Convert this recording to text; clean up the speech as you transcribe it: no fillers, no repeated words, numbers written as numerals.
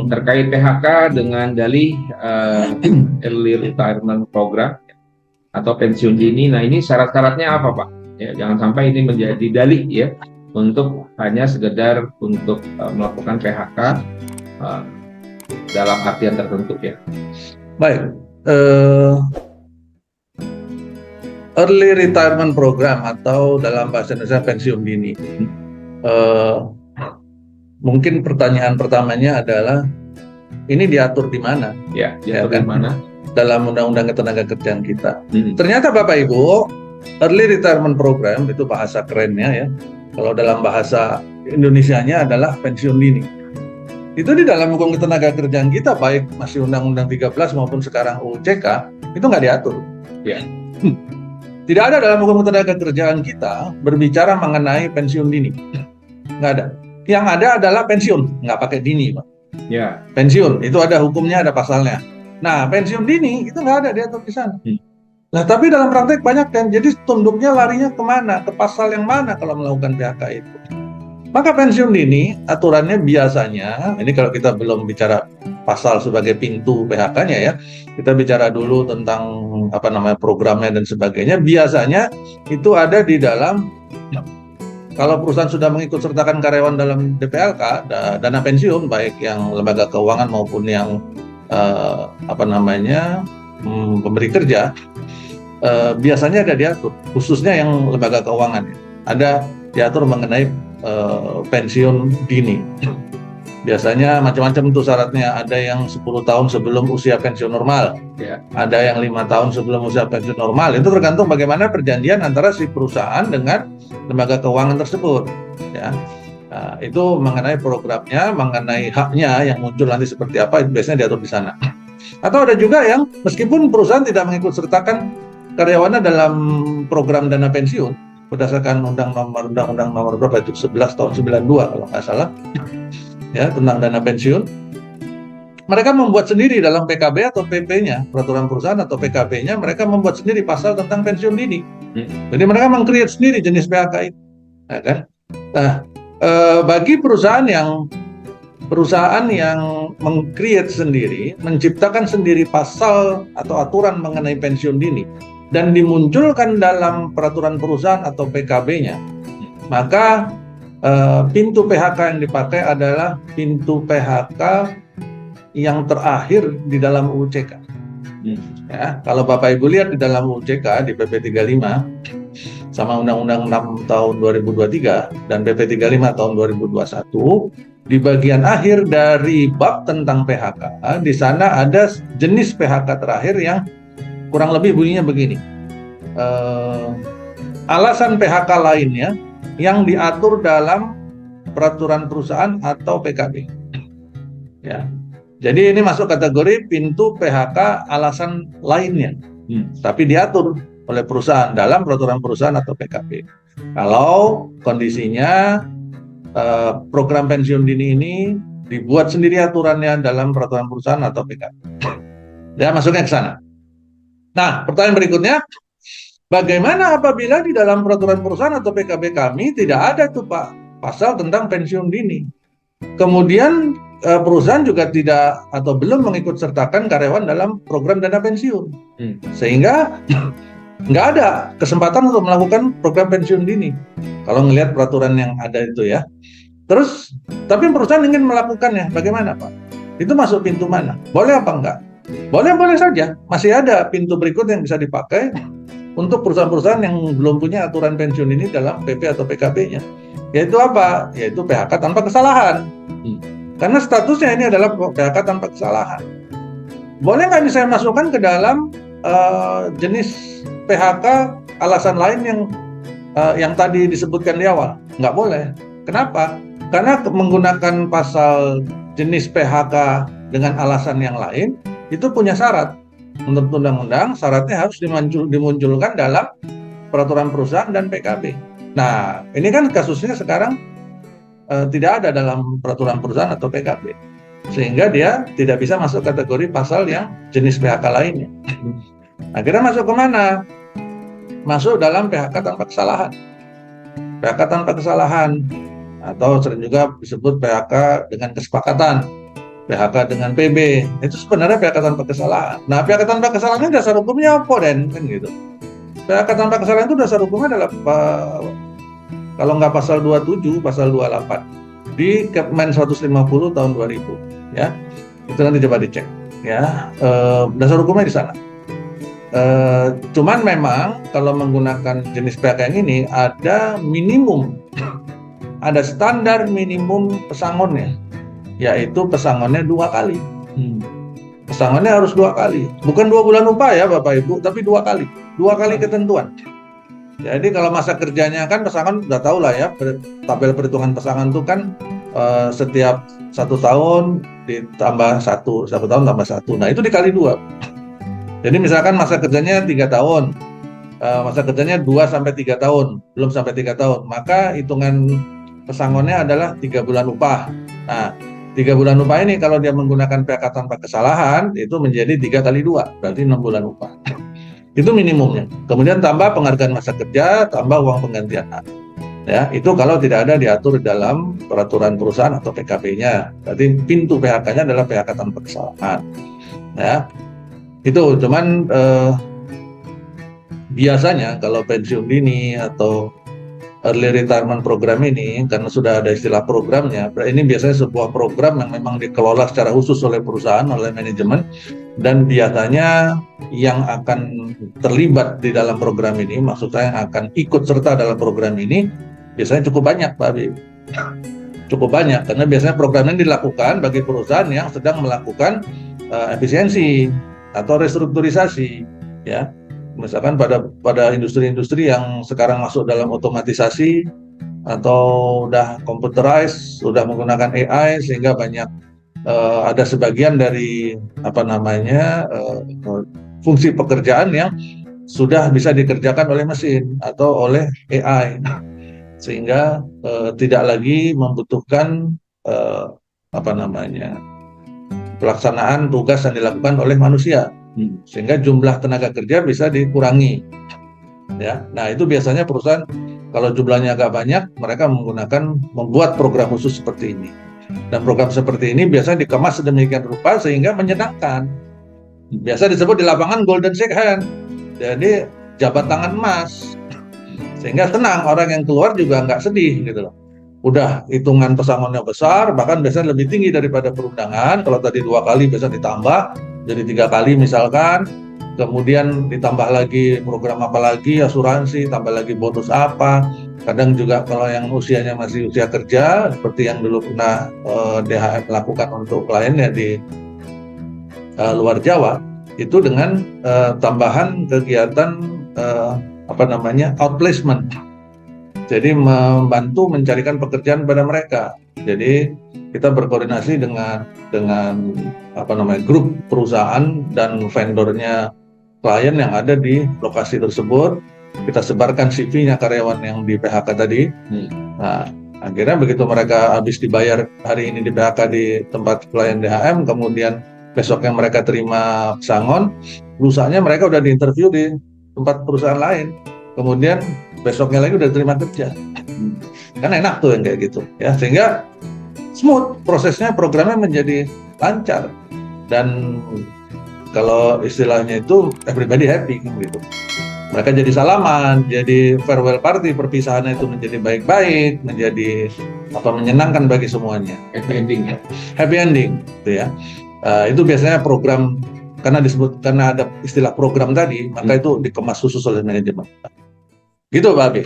terkait PHK dengan dalih early retirement program atau pensiun dini. Nah, ini syarat-syaratnya apa, Pak? Ya, jangan sampai ini menjadi dalih ya untuk hanya sekedar untuk melakukan PHK dalam artian tertentu ya. Baik, early retirement program atau dalam bahasa Indonesia pensiun dini. Mungkin pertanyaan pertamanya adalah ini diatur di mana? Ya, diatur di mana? Dalam Undang-Undang Ketenagakerjaan kita. Ternyata Bapak Ibu, early retirement program itu bahasa kerennya ya. Kalau dalam bahasa Indonesianya adalah pensiun dini. Itu di dalam hukum ketenagakerjaan kita, baik masih Undang-Undang 13 maupun sekarang UU CK, itu nggak diatur. Ya. Tidak ada dalam hukum ketenagakerjaan kita berbicara mengenai pensiun dini. Nggak ada. Yang ada adalah pensiun, nggak pakai dini, Pak. Ya. Pensiun, itu ada hukumnya, ada pasalnya. Nah, pensiun dini itu nggak ada diatur di sana. Nah, tapi dalam praktek banyak kan, jadi tunduknya larinya kemana? Ke pasal yang mana kalau melakukan PHK itu? Maka pensiun dini aturannya biasanya, ini kalau kita belum bicara pasal sebagai pintu PHK-nya ya, kita bicara dulu tentang programnya dan sebagainya. Biasanya itu ada di dalam, kalau perusahaan sudah mengikut sertakan karyawan dalam DPLK, dana pensiun, baik yang lembaga keuangan maupun yang pemberi kerja, biasanya ada diatur, khususnya yang lembaga keuangan, ada diatur mengenai pensiun dini. Biasanya macam-macam tuh syaratnya, ada yang 10 tahun sebelum usia pensiun normal, ada yang 5 tahun sebelum usia pensiun normal. Itu tergantung bagaimana perjanjian antara si perusahaan dengan lembaga keuangan tersebut ya. Nah, itu mengenai programnya, mengenai haknya yang muncul nanti seperti apa, itu biasanya diatur di sana. Atau ada juga yang meskipun perusahaan tidak mengikut sertakan karyawannya dalam program dana pensiun berdasarkan undang-undang nomor berapa itu, 11 tahun 92 kalau nggak salah ya, tentang dana pensiun, mereka membuat sendiri dalam PKB atau PP-nya, peraturan perusahaan atau PKB-nya, mereka membuat sendiri pasal tentang pensiun dini. Jadi mereka meng-create sendiri jenis PHK itu ya kan? Nah, bagi perusahaan yang meng-create sendiri, menciptakan sendiri pasal atau aturan mengenai pensiun dini dan dimunculkan dalam peraturan perusahaan atau PKB-nya, maka pintu PHK yang dipakai adalah pintu PHK yang terakhir di dalam UU CK. Ya, kalau Bapak Ibu lihat di dalam UU CK di PP 35 sama Undang-Undang 6 tahun 2023 dan PP 35 tahun 2021, di bagian akhir dari bab tentang PHK, di sana ada jenis PHK terakhir yang kurang lebih bunyinya begini. Alasan PHK lainnya yang diatur dalam peraturan perusahaan atau PKB. Ya. Jadi ini masuk kategori pintu PHK alasan lainnya. Tapi diatur oleh perusahaan dalam peraturan perusahaan atau PKB. Kalau kondisinya program pensiun dini ini dibuat sendiri aturannya dalam peraturan perusahaan atau PKB. Ya, masuknya ke sana. Nah, pertanyaan berikutnya, bagaimana apabila di dalam peraturan perusahaan atau PKB kami tidak ada tuh Pak pasal tentang pensiun dini? Kemudian perusahaan juga tidak atau belum mengikut sertakan karyawan dalam program dana pensiun, sehingga nggak ada kesempatan untuk melakukan program pensiun dini. Kalau ngelihat peraturan yang ada itu ya. Terus, tapi perusahaan ingin melakukannya, bagaimana Pak? Itu masuk pintu mana? Boleh apa enggak? Boleh saja. Masih ada pintu berikut yang bisa dipakai untuk perusahaan-perusahaan yang belum punya aturan pensiun ini dalam PP atau PKB-nya. Yaitu apa? Yaitu PHK tanpa kesalahan. Karena statusnya ini adalah PHK tanpa kesalahan. Boleh nggak saya masukkan ke dalam jenis PHK alasan lain yang tadi disebutkan di awal? Nggak boleh. Kenapa? Karena menggunakan pasal jenis PHK dengan alasan yang lain itu punya syarat. Menurut undang-undang, syaratnya harus dimunculkan dalam peraturan perusahaan dan PKB. Nah, ini kan kasusnya sekarang tidak ada dalam peraturan perusahaan atau PKB, sehingga dia tidak bisa masuk kategori pasal yang jenis PHK lainnya. Akhirnya masuk kemana? Masuk dalam PHK tanpa kesalahan. PHK tanpa kesalahan, atau sering juga disebut PHK dengan kesepakatan. PHK dengan PB, itu sebenarnya PHK tanpa kesalahan. Nah, PHK tanpa kesalahan ini dasar hukumnya apa, Den? Kan gitu. PHK tanpa kesalahan itu dasar hukumnya adalah kalau nggak pasal 27, pasal 28 di Kepmen 150 tahun 2000, ya. Itu nanti coba dicek, ya. Dasar hukumnya di sana. Cuman memang kalau menggunakan jenis PHK yang ini ada minimum, ada standar minimum pesangonnya, yaitu pesangonnya 2 kali. Pesangonnya harus 2 kali, bukan 2 bulan upah ya Bapak Ibu, tapi 2 kali, 2 kali ketentuan. Jadi kalau masa kerjanya kan pesangon udah tahu lah ya, tabel perhitungan pesangon itu kan setiap 1 tahun ditambah 1 tahun tambah 1. Nah itu dikali 2. Jadi misalkan masa kerjanya 3 tahun, masa kerjanya 2-3 tahun, belum sampai 3 tahun, maka hitungan pesangonnya adalah 3 bulan upah. Nah, 3 bulan upah ini kalau dia menggunakan PHK tanpa kesalahan, itu menjadi 3 kali 2, berarti 6 bulan upah. Itu minimumnya. Kemudian tambah penghargaan masa kerja, tambah uang penggantian hak. Ya, itu kalau tidak ada diatur dalam peraturan perusahaan atau PKP-nya. Berarti pintu PHK-nya adalah PHK tanpa kesalahan. Ya. Itu cuman biasanya kalau pensiun dini atau early retirement program ini, karena sudah ada istilah programnya, ini biasanya sebuah program yang memang dikelola secara khusus oleh perusahaan, oleh manajemen, dan biasanya yang akan terlibat di dalam program ini, maksud saya yang akan ikut serta dalam program ini, biasanya cukup banyak Pak Habib. Cukup banyak, karena biasanya program ini dilakukan bagi perusahaan yang sedang melakukan efisiensi atau restrukturisasi, ya. Misalkan pada industri-industri yang sekarang masuk dalam otomatisasi atau udah computerized, sudah menggunakan AI, sehingga banyak ada sebagian dari fungsi pekerjaan yang sudah bisa dikerjakan oleh mesin atau oleh AI, sehingga tidak lagi membutuhkan pelaksanaan tugas yang dilakukan oleh manusia, sehingga jumlah tenaga kerja bisa dikurangi, ya. Nah itu biasanya perusahaan kalau jumlahnya agak banyak, mereka membuat program khusus seperti ini, dan program seperti ini biasanya dikemas sedemikian rupa sehingga menyenangkan. Biasa disebut di lapangan golden shake hand, jadi jabat tangan emas, sehingga tenang, orang yang keluar juga nggak sedih gitu loh. Udah hitungan pesangonnya besar, bahkan biasanya lebih tinggi daripada perundangan. Kalau tadi 2 kali biasanya ditambah jadi 3 kali misalkan, kemudian ditambah lagi program apa lagi, asuransi, tambah lagi bonus apa. Kadang juga kalau yang usianya masih usia kerja, seperti yang dulu pernah DHM lakukan untuk kliennya di luar Jawa, itu dengan tambahan kegiatan outplacement. Jadi membantu mencarikan pekerjaan pada mereka. Jadi kita berkoordinasi dengan grup perusahaan dan vendornya klien yang ada di lokasi tersebut. Kita sebarkan CV-nya karyawan yang di PHK tadi. Nah, akhirnya begitu mereka habis dibayar hari ini di PHK di tempat klien DHM, kemudian besoknya mereka terima pesangon, lusanya mereka udah diinterview di tempat perusahaan lain. Kemudian besoknya lagi udah terima kerja. Kan enak tuh yang kayak gitu, ya. Sehingga smooth prosesnya, programnya menjadi lancar, dan kalau istilahnya itu everybody happy gitu. Mereka jadi salaman, jadi farewell party, perpisahannya itu menjadi baik-baik, menjadi menyenangkan bagi semuanya. Happy ending ya. Happy ending, gitu ya. Itu biasanya program, karena ada istilah program tadi, maka itu dikemas khusus oleh manajemen. Gitu Pak Abi.